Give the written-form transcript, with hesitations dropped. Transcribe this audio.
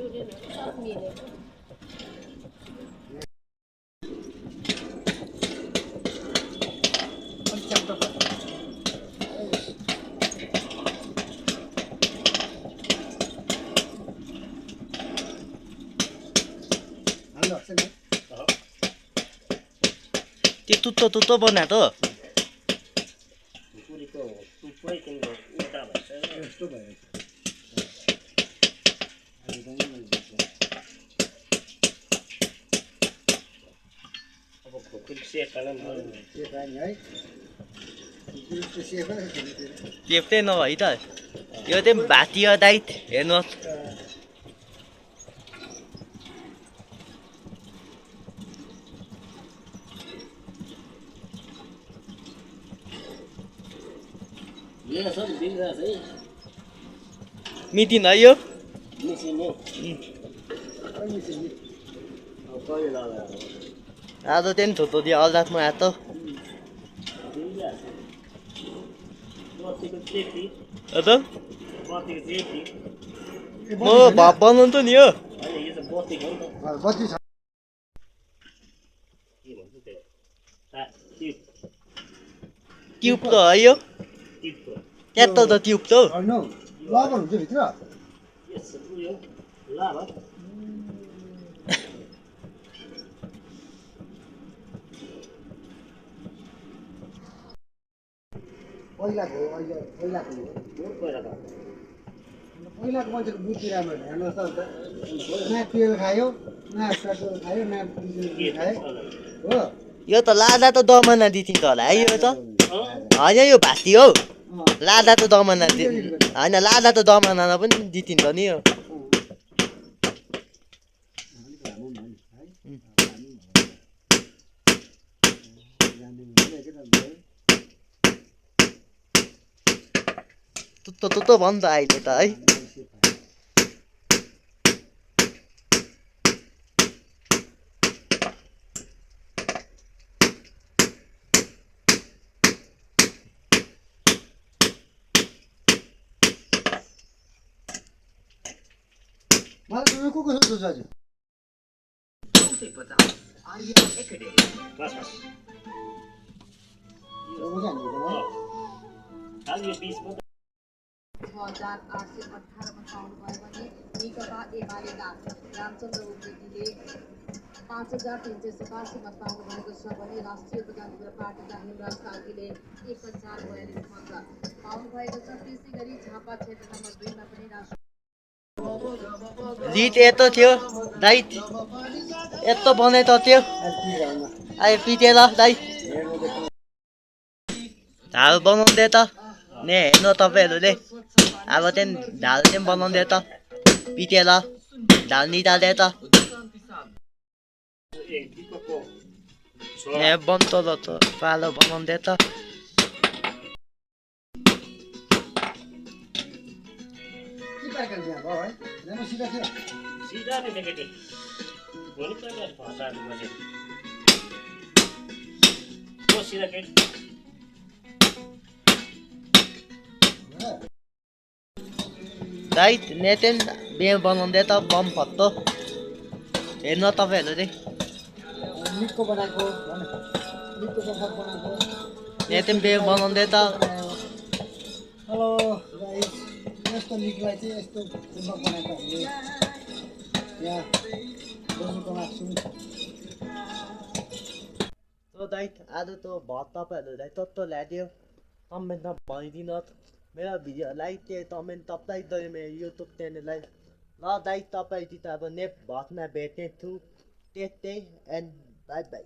त्यो तुत्तो बना त चेप्टै नभई त यो चाहिँ भातियो दाइट हेर्नुहोस् मिटिन है यो आज चाहिँ थुतो दियो अल्दाफमा आएको त म भात बनाउँछु नि यो ट्युब त है यो त्यत्त त ट्युब त पहिलाको मान्छेको बुद्धि राम्रो हेर्नुहोस् त न तेल खायो न पेट्रोल खायो न डिजल खायो हो यो त लादा त दमना दिथिन्छ होला है यो त होइन यो भाती हौ लादा त दमना होइन लादा त दमना पनि दिथिन्छ नि यो तुत्तो भन्छ अहिले त है मलाई को सोध्छु आज रामचन्द्र उप्रेतीले 5387 मत पाउनु भएको छ भने राष्ट्रिय प्रजातन्त्र पार्टीका हेमराज कार्कीले 1042 मत पाउनु भएको छ। त्यसै गरी झापा क्षेत्र नम्बर 2 मा पनि लिड यतो थियो दाइ यस्तो बनाइ त थियो आयो पिटेर दाइ ढाल बनाउँदै त ने हेर्नु तपाईँहरूले अब चाहिँ ढाल चाहिँ बनाउँदै त पिटेर ढाल निकाले त ने बन्तो त पालो बनाउँदै त राइट नेटेन बेम बनाउँदै त बम फत्तो हेर्नु तपाईँहरूले निको बनाएको निको बनाएको नेटेन बेम बनाउँदै त हेलो गाइस यस्तो निकलाई चाहिँ यस्तो बम्बक बनाएको हामीले यहाँ बस्नुको लाग्छौँ तो दाइ आज त भात तपाईँहरूलाई तत्तो ल्याइदियो कमेन्ट भनिदिनुहोस् मेरो भिडियोलाई चाहिँ कमेन्ट तपाईँ मेरो युट्युब च्यानललाई ल दाइ तपाईँ त अब नेक्स्ट भातमा भेट्ने छु त्यस्तै एन्ड बाई बाई